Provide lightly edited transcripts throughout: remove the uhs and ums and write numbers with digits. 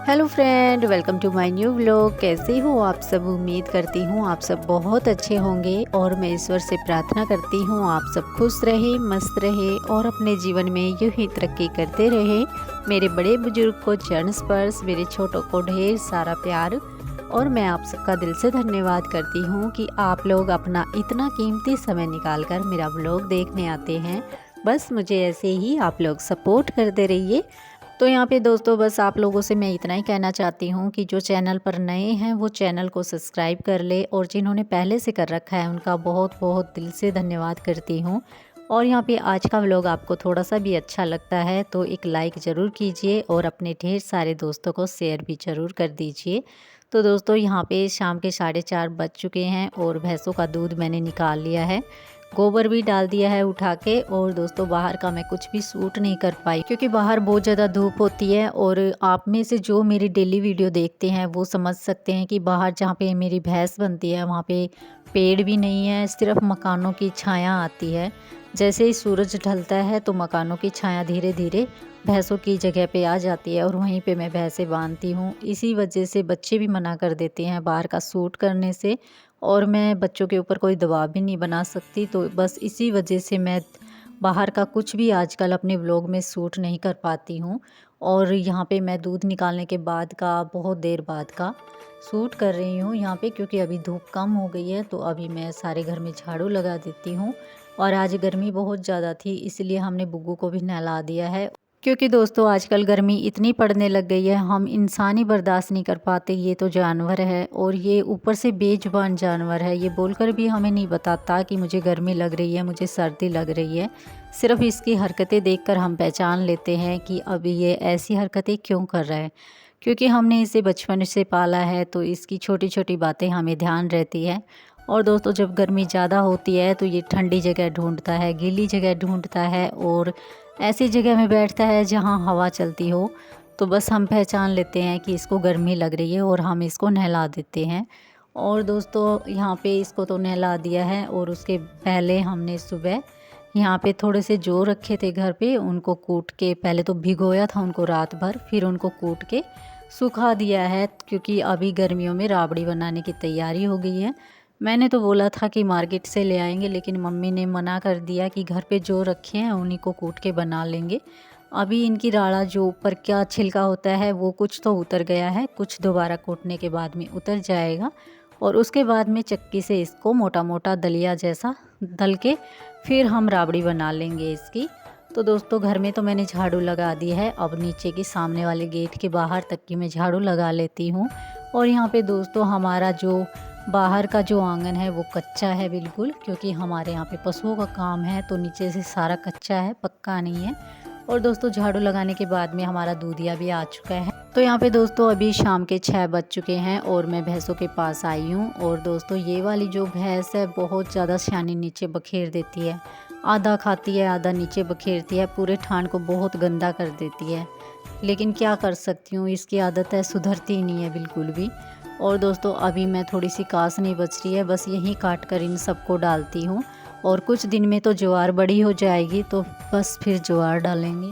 Hello friend, welcome to my new vlog. कैसे हो आप सब? उम्मीद करती हूँ आप सब बहुत अच्छे होंगे और मैं ईश्वर से प्रार्थना करती हूँ आप सब खुश रहे, मस्त रहे और अपने जीवन में यूं ही तरक्की करते रहे। मेरे बड़े बुजुर्ग को चरण स्पर्श, मेरे छोटों को ढेर सारा प्यार। और मैं आप सबका दिल से धन्यवाद करती हूँ कि आप लोग अपना इतना कीमती समय निकाल कर मेरा व्लॉग देखने आते हैं। बस मुझे ऐसे ही आप लोग सपोर्ट करते रहिए। तो यहाँ पे दोस्तों बस आप लोगों से मैं इतना ही कहना चाहती हूँ कि जो चैनल पर नए हैं वो चैनल को सब्सक्राइब कर ले, और जिन्होंने पहले से कर रखा है उनका बहुत बहुत दिल से धन्यवाद करती हूँ। और यहाँ पे आज का व्लॉग आपको थोड़ा सा भी अच्छा लगता है तो एक लाइक ज़रूर कीजिए और अपने ढेर सारे दोस्तों को शेयर भी ज़रूर कर दीजिए। तो दोस्तों यहाँ पे शाम के 4:30 बज चुके हैं और भैंसों का दूध मैंने निकाल लिया है, गोबर भी डाल दिया है उठा के। और दोस्तों बाहर का मैं कुछ भी शूट नहीं कर पाई क्योंकि बाहर बहुत ज़्यादा धूप होती है। और आप में से जो मेरी डेली वीडियो देखते हैं वो समझ सकते हैं कि बाहर जहाँ पे मेरी भैंस बनती है वहाँ पे पेड़ भी नहीं है, सिर्फ मकानों की छाया आती है। जैसे ही सूरज ढलता है तो मकानों की छाया धीरे धीरे भैंसों की जगह पे आ जाती है और वहीं पे मैं भैंसें बांधती हूँ। इसी वजह से बच्चे भी मना कर देते हैं बाहर का शूट करने से, और मैं बच्चों के ऊपर कोई दबाव भी नहीं बना सकती। तो बस इसी वजह से मैं बाहर का कुछ भी आजकल अपने व्लॉग में शूट नहीं कर पाती हूँ। और यहाँ पे मैं दूध निकालने के बाद का बहुत देर बाद का शूट कर रही हूँ यहाँ पे, क्योंकि अभी धूप कम हो गई है तो अभी मैं सारे घर में झाड़ू लगा देती हूँ। और आज गर्मी बहुत ज़्यादा थी इसलिए हमने बुग्गू को भी नहला दिया है, क्योंकि दोस्तों आजकल गर्मी इतनी पड़ने लग गई है हम इंसान ही बर्दाश्त नहीं कर पाते। ये तो जानवर है और ये ऊपर से बेजुबान जानवर है, ये बोलकर भी हमें नहीं बताता कि मुझे गर्मी लग रही है, मुझे सर्दी लग रही है। सिर्फ इसकी हरकतें देखकर हम पहचान लेते हैं कि अब ये ऐसी हरकतें क्यों कर रहा है, क्योंकि हमने इसे बचपन से पाला है तो इसकी छोटी छोटी बातें हमें ध्यान रहती है। और दोस्तों जब गर्मी ज़्यादा होती है तो ये ठंडी जगह ढूंढता है, गीली जगह ढूंढता है और ऐसी जगह में बैठता है जहाँ हवा चलती हो। तो बस हम पहचान लेते हैं कि इसको गर्मी लग रही है और हम इसको नहला देते हैं। और दोस्तों यहाँ पे इसको तो नहला दिया है, और उसके पहले हमने सुबह यहाँ पे थोड़े से जौ रखे थे घर पे, उनको कूट के पहले तो भिगोया था उनको रात भर, फिर उनको कूट के सुखा दिया है, क्योंकि अभी गर्मियों में राबड़ी बनाने की तैयारी हो गई है। मैंने तो बोला था कि मार्केट से ले आएंगे, लेकिन मम्मी ने मना कर दिया कि घर पे जो रखे हैं उन्हीं को कूट के बना लेंगे। अभी इनकी राड़ा जो ऊपर क्या छिलका होता है वो कुछ तो उतर गया है, कुछ दोबारा कूटने के बाद में उतर जाएगा। और उसके बाद में चक्की से इसको मोटा मोटा दलिया जैसा दल के फिर हम राबड़ी बना लेंगे इसकी। तो दोस्तों घर में तो मैंने झाड़ू लगा दी है, अब नीचे की सामने वाले गेट के बाहर तक की मैं झाड़ू लगा लेती हूँ। और यहाँ पे दोस्तों हमारा जो बाहर का जो आंगन है वो कच्चा है बिल्कुल, क्योंकि हमारे यहाँ पे पशुओं का काम है तो नीचे से सारा कच्चा है, पक्का नहीं है। और दोस्तों झाड़ू लगाने के बाद में हमारा दूधिया भी आ चुका है। तो यहाँ पे दोस्तों अभी शाम के 6 बज चुके हैं और मैं भैंसों के पास आई हूँ। और दोस्तों ये वाली जो भैंस है बहुत ज़्यादा शानी नीचे बखेर देती है, आधा खाती है आधा नीचे बखेरती है, पूरे थान को बहुत गंदा कर देती है। लेकिन क्या कर सकती हूँ, इसकी आदत है, सुधरती नहीं है बिल्कुल भी। और दोस्तों अभी मैं थोड़ी सी कास नहीं बच रही है, बस यहीं काट कर इन सबको डालती हूँ। और कुछ दिन में तो ज्वार बड़ी हो जाएगी तो बस फिर ज्वार डालेंगे।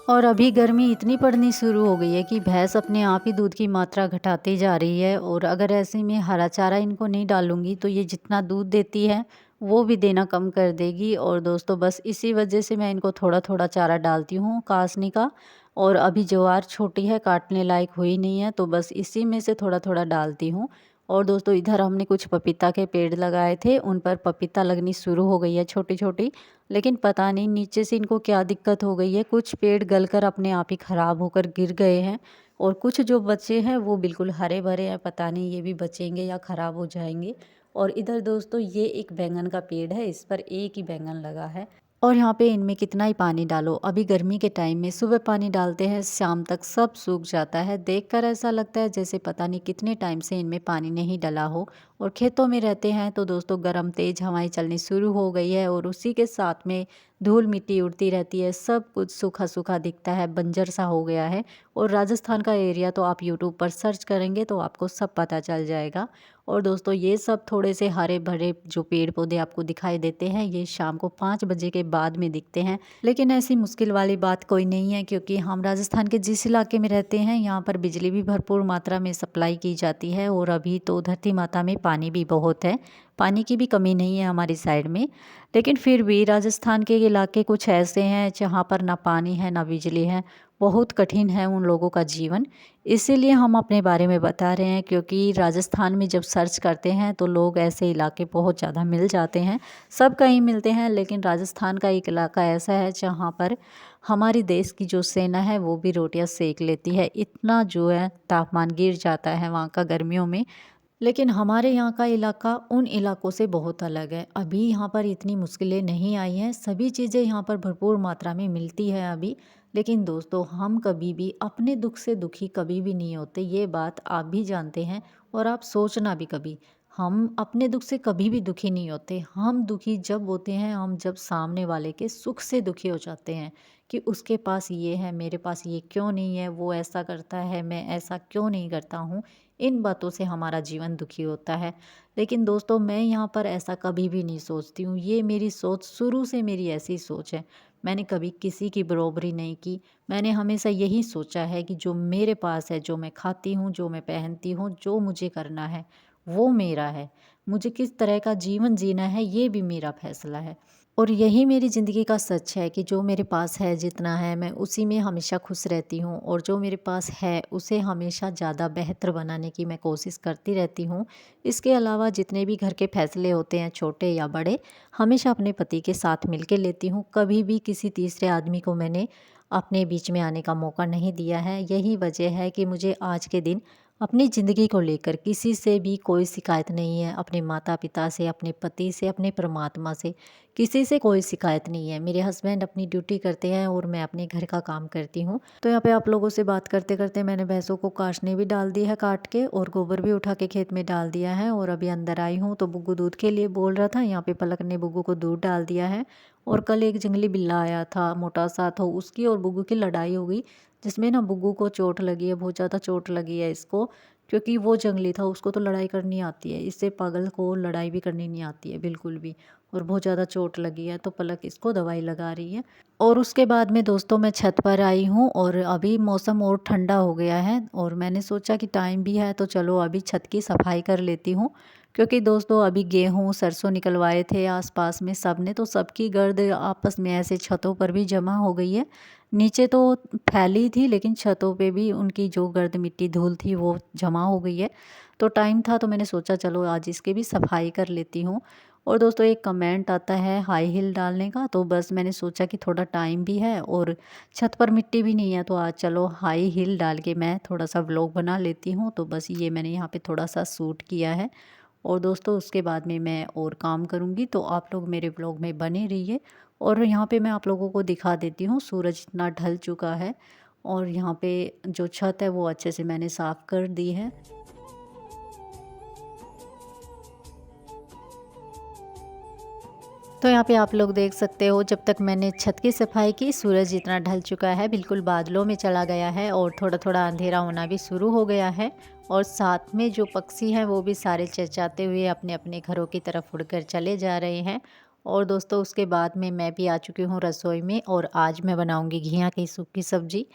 और अभी गर्मी इतनी पड़नी शुरू हो गई है कि भैंस अपने आप ही दूध की मात्रा घटाती जा रही है, और अगर ऐसे में हरा चारा इनको नहीं डालूंगी तो ये जितना दूध देती है वो भी देना कम कर देगी। और दोस्तों बस इसी वजह से मैं इनको थोड़ा थोड़ा चारा डालती हूँ कासनी का। और अभी ज्वार छोटी है, काटने लायक हुई नहीं है, तो बस इसी में से थोड़ा थोड़ा डालती हूँ। और दोस्तों इधर हमने कुछ पपीता के पेड़ लगाए थे, उन पर पपीता लगनी शुरू हो गई है छोटी छोटी। लेकिन पता नहीं नीचे से इनको क्या दिक्कत हो गई है, कुछ पेड़ गलकर अपने आप ही ख़राब होकर गिर गए हैं, और कुछ जो बचे हैं वो बिल्कुल हरे भरे हैं, पता नहीं ये भी बचेंगे या ख़राब हो जाएंगे। और इधर दोस्तों ये एक बैंगन का पेड़ है, इस पर एक ही बैंगन लगा है। और यहाँ पे इनमें कितना ही पानी डालो, अभी गर्मी के टाइम में सुबह पानी डालते हैं शाम तक सब सूख जाता है, देखकर ऐसा लगता है जैसे पता नहीं कितने टाइम से इनमें पानी नहीं डला हो। और खेतों में रहते हैं तो दोस्तों गर्म तेज़ हवाएं चलनी शुरू हो गई है, और उसी के साथ में धूल मिट्टी उड़ती रहती है, सब कुछ सूखा सूखा दिखता है, बंजर सा हो गया है। और राजस्थान का एरिया तो आप यूट्यूब पर सर्च करेंगे तो आपको सब पता चल जाएगा। और दोस्तों ये सब थोड़े से हरे भरे जो पेड़ पौधे आपको दिखाई देते हैं ये शाम को 5 बजे के बाद में दिखते हैं। लेकिन ऐसी मुश्किल वाली बात कोई नहीं है, क्योंकि हम राजस्थान के जिस इलाके में रहते हैं यहाँ पर बिजली भी भरपूर मात्रा में सप्लाई की जाती है। और अभी तो धरती माता में पानी भी बहुत है, पानी की भी कमी नहीं है हमारी साइड में। लेकिन फिर भी राजस्थान के इलाके कुछ ऐसे हैं जहाँ पर ना पानी है ना बिजली है, बहुत कठिन है उन लोगों का जीवन। इसीलिए हम अपने बारे में बता रहे हैं, क्योंकि राजस्थान में जब सर्च करते हैं तो लोग ऐसे इलाके बहुत ज़्यादा मिल जाते हैं, सब कहीं मिलते हैं। लेकिन राजस्थान का एक इलाका ऐसा है जहाँ पर हमारी देश की जो सेना है वो भी रोटियां सेक लेती है, इतना जो है तापमान गिर जाता है वहाँ का गर्मियों में। लेकिन हमारे यहाँ का इलाका उन इलाकों से बहुत अलग है। अभी यहाँ पर इतनी मुश्किलें नहीं आई हैं, सभी चीज़ें यहाँ पर भरपूर मात्रा में मिलती है अभी। लेकिन दोस्तों हम कभी भी अपने दुख से दुखी कभी भी नहीं होते, ये बात आप भी जानते हैं। और आप सोचना भी कभी, हम अपने दुख से कभी भी दुखी नहीं होते। हम दुखी जब होते हैं हम जब सामने वाले के सुख से दुखी हो जाते हैं, कि उसके पास ये है मेरे पास ये क्यों नहीं है, वो ऐसा करता है मैं ऐसा क्यों नहीं करता हूँ। इन बातों से हमारा जीवन दुखी होता है। लेकिन दोस्तों मैं यहाँ पर ऐसा कभी भी नहीं सोचती हूँ, ये मेरी सोच शुरू से मेरी ऐसी सोच है। मैंने कभी किसी की बरोबरी नहीं की। मैंने हमेशा यही सोचा है कि जो मेरे पास है, जो मैं खाती हूँ, जो मैं पहनती हूँ, जो मुझे करना है वो मेरा है। मुझे किस तरह का जीवन जीना है ये भी मेरा फैसला है। और यही मेरी ज़िंदगी का सच है कि जो मेरे पास है जितना है मैं उसी में हमेशा खुश रहती हूँ, और जो मेरे पास है उसे हमेशा ज़्यादा बेहतर बनाने की मैं कोशिश करती रहती हूँ। इसके अलावा जितने भी घर के फैसले होते हैं छोटे या बड़े, हमेशा अपने पति के साथ मिल के लेती हूँ। कभी भी किसी तीसरे आदमी को मैंने अपने बीच में आने का मौका नहीं दिया है। यही वजह है कि मुझे आज के दिन अपनी ज़िंदगी को लेकर किसी से भी कोई शिकायत नहीं है। अपने माता पिता से, अपने पति से, अपने परमात्मा से किसी से कोई शिकायत नहीं है। मेरे हस्बैंड अपनी ड्यूटी करते हैं और मैं अपने घर का काम करती हूँ। तो यहाँ पे आप लोगों से बात करते करते मैंने भैंसों को काटने भी डाल दी है काट के, और गोबर भी उठा के खेत में डाल दिया है। और अभी अंदर आई हूँ तो बुग्गू दूध के लिए बोल रहा था। यहाँ पे पलक ने बुग्गू को दूध डाल दिया है। और कल एक जंगली बिल्ला आया था मोटा सा, तो उसकी और बुग्गू की लड़ाई हो गई, जिसमें ना बुग्गू को चोट लगी है, बहुत ज़्यादा चोट लगी है इसको। क्योंकि वो जंगली था, उसको तो लड़ाई करनी आती है, इससे पागल को लड़ाई भी करनी नहीं आती है बिल्कुल भी। और बहुत ज़्यादा चोट लगी है तो पलक इसको दवाई लगा रही है। और उसके बाद में दोस्तों मैं छत पर आई हूँ, और अभी मौसम और ठंडा हो गया है और मैंने सोचा कि टाइम भी है तो चलो अभी छत की सफाई कर लेती हूँ। क्योंकि दोस्तों अभी गेहूँ सरसों निकलवाए थे आसपास में सब ने, तो सबकी गर्द आपस में ऐसे छतों पर भी जमा हो गई है। नीचे तो फैली थी लेकिन छतों पे भी उनकी जो गर्द मिट्टी धूल थी वो जमा हो गई है। तो टाइम था तो मैंने सोचा चलो आज इसकी भी सफाई कर लेती हूँ। और दोस्तों एक कमेंट आता है हाई हील डालने का, तो बस मैंने सोचा कि थोड़ा टाइम भी है और छत पर मिट्टी भी नहीं है, तो आज चलो हाई हील डाल के मैं थोड़ा सा व्लॉग बना लेती हूँ। तो बस ये मैंने यहाँ पे थोड़ा सा शूट किया है। और दोस्तों उसके बाद में मैं और काम करूँगी, तो आप लोग मेरे व्लॉग में बने रहिए। और यहाँ पे मैं आप लोगों को दिखा देती हूँ, सूरज इतना ढल चुका है और यहाँ पे जो छत है वो अच्छे से मैंने साफ़ कर दी है। तो यहाँ पे आप लोग देख सकते हो जब तक मैंने छत की सफाई की सूरज इतना ढल चुका है, बिल्कुल बादलों में चला गया है और थोड़ा थोड़ा अंधेरा होना भी शुरू हो गया है। और साथ में जो पक्षी हैं वो भी सारे चहचहाते हुए अपने अपने घरों की तरफ उड़कर चले जा रहे हैं। और दोस्तों उसके बाद में मैं भी आ चुकी हूँ रसोई में, और आज मैं बनाऊँगी घिया की सूखी सब्ज़ी।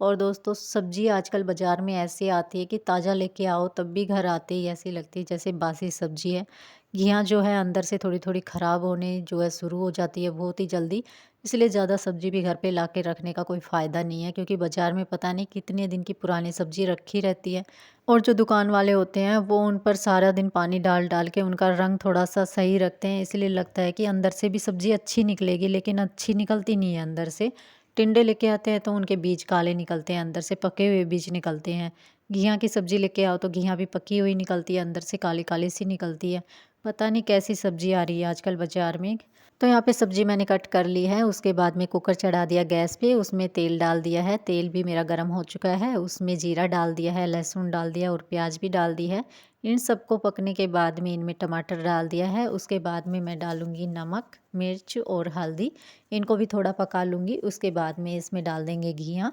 और दोस्तों सब्ज़ी आजकल बाज़ार में ऐसी आती है कि ताज़ा लेके आओ तब भी घर आते ही ऐसी लगती है जैसे बासी सब्ज़ी है। घिया जो है अंदर से थोड़ी थोड़ी ख़राब होने जो है शुरू हो जाती है बहुत ही जल्दी। इसलिए ज़्यादा सब्ज़ी भी घर पे ला के रखने का कोई फ़ायदा नहीं है, क्योंकि बाज़ार में पता नहीं कितने दिन की पुरानी सब्ज़ी रखी रहती है। और जो दुकान वाले होते हैं वो उन पर सारा दिन पानी डाल डाल के उनका रंग थोड़ा सा सही रखते हैं, इसलिए लगता है कि अंदर से भी सब्ज़ी अच्छी निकलेगी, लेकिन अच्छी निकलती नहीं है अंदर से। टिंडे लेके आते हैं तो उनके बीज काले निकलते हैं, अंदर से पके हुए बीज निकलते हैं। घिया की सब्ज़ी लेके आओ तो घिया भी पकी हुई निकलती है, अंदर से काली काली सी निकलती है। पता नहीं कैसी सब्ज़ी आ रही है आजकल बाज़ार में। तो यहाँ पे सब्ज़ी मैंने कट कर ली है, उसके बाद में कुकर चढ़ा दिया गैस पे, उसमें तेल डाल दिया है। तेल भी मेरा गर्म हो चुका है, उसमें जीरा डाल दिया है, लहसुन डाल दिया और प्याज भी डाल दी है। इन सबको पकने के बाद में इनमें टमाटर डाल दिया है। उसके बाद में मैं डालूँगी नमक, मिर्च और हल्दी, इनको भी थोड़ा पका लूँगी। उसके बाद में इसमें डाल देंगे घिया।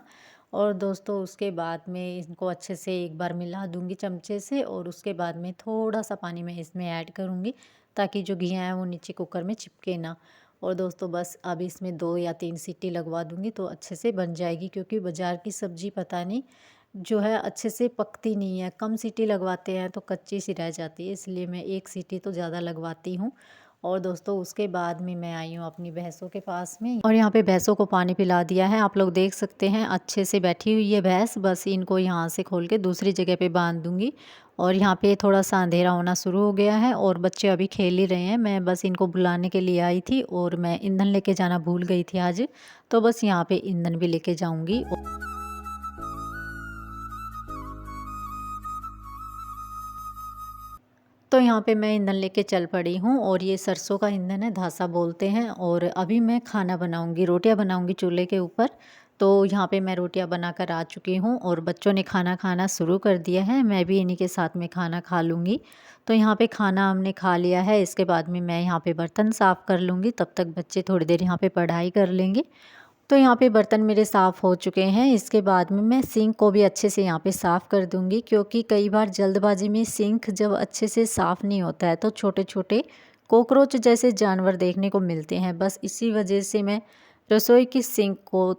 और दोस्तों उसके बाद में इनको अच्छे से एक बार मिला दूंगी चमचे से, और उसके बाद में थोड़ा सा पानी मैं इसमें ऐड करूंगी ताकि जो घी है वो नीचे कुकर में चिपके ना। और दोस्तों बस अब इसमें 2 या 3 सीटी लगवा दूंगी तो अच्छे से बन जाएगी, क्योंकि बाज़ार की सब्ज़ी पता नहीं जो है अच्छे से पकती नहीं है, कम सीटी लगवाते हैं तो कच्ची सी रह जाती है, इसलिए मैं 1 सीटी तो ज़्यादा लगवाती हूँ। और दोस्तों उसके बाद में मैं आई हूँ अपनी भैंसों के पास में, और यहाँ पे भैंसों को पानी पिला दिया है। आप लोग देख सकते हैं अच्छे से बैठी हुई है भैंस। बस इनको यहाँ से खोल के दूसरी जगह पे बांध दूंगी। और यहाँ पे थोड़ा सा अंधेरा होना शुरू हो गया है और बच्चे अभी खेल ही रहे हैं। मैं बस इनको बुलाने के लिए आई थी और मैं ईंधन लेके जाना भूल गई थी आज, तो बस यहाँ पे ईंधन भी लेके जाऊँगी। तो यहाँ पे मैं ईंधन लेके चल पड़ी हूँ, और ये सरसों का ईंधन है, धासा बोलते हैं। और अभी मैं खाना बनाऊँगी, रोटियाँ बनाऊँगी चूल्हे के ऊपर। तो यहाँ पे मैं रोटियाँ बनाकर आ चुकी हूँ और बच्चों ने खाना खाना शुरू कर दिया है, मैं भी इन्हीं के साथ में खाना खा लूँगी। तो यहाँ पे खाना हमने खा लिया है, इसके बाद में मैं यहाँ पे बर्तन साफ़ कर लूँगी, तब तक बच्चे थोड़ी देर यहाँ पे पढ़ाई कर लेंगे। तो यहाँ पे बर्तन मेरे साफ़ हो चुके हैं। इसके बाद में मैं सिंक को भी अच्छे से यहाँ पे साफ़ कर दूँगी, क्योंकि कई बार जल्दबाजी में सिंक जब अच्छे से साफ़ नहीं होता है तो छोटे छोटे कॉकरोच जैसे जानवर देखने को मिलते हैं। बस इसी वजह से मैं रसोई की सिंक को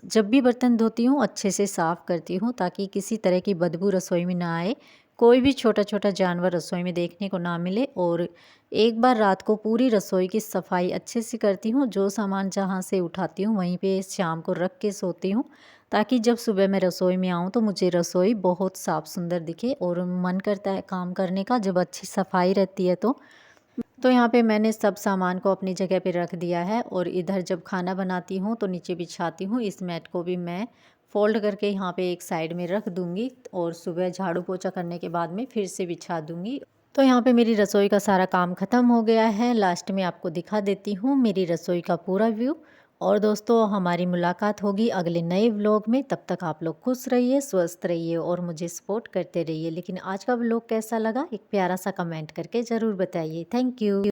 जब भी बर्तन धोती हूँ अच्छे से साफ़ करती हूँ, ताकि किसी तरह की बदबू रसोई में ना आए, कोई भी छोटा छोटा जानवर रसोई में देखने को ना मिले। और एक बार रात को पूरी रसोई की सफाई अच्छे से करती हूँ, जो सामान जहाँ से उठाती हूँ वहीं पे शाम को रख के सोती हूँ, ताकि जब सुबह मैं रसोई में आऊँ तो मुझे रसोई बहुत साफ़ सुंदर दिखे और मन करता है काम करने का, जब अच्छी सफाई रहती है तो यहाँ पे मैंने सब सामान को अपनी जगह पे रख दिया है। और इधर जब खाना बनाती हूँ तो नीचे बिछाती हूँ, इस मैट को भी मैं फ़ोल्ड करके यहाँ पे एक साइड में रख दूँगी, और सुबह झाड़ू पोछा करने के बाद में फिर से बिछा दूँगी। तो यहाँ पे मेरी रसोई का सारा काम ख़त्म हो गया है। लास्ट में आपको दिखा देती हूँ मेरी रसोई का पूरा व्यू। और दोस्तों हमारी मुलाकात होगी अगले नए व्लॉग में, तब तक आप लोग खुश रहिए, स्वस्थ रहिए और मुझे सपोर्ट करते रहिए। लेकिन आज का व्लॉग कैसा लगा एक प्यारा सा कमेंट करके ज़रूर बताइए। Thank you.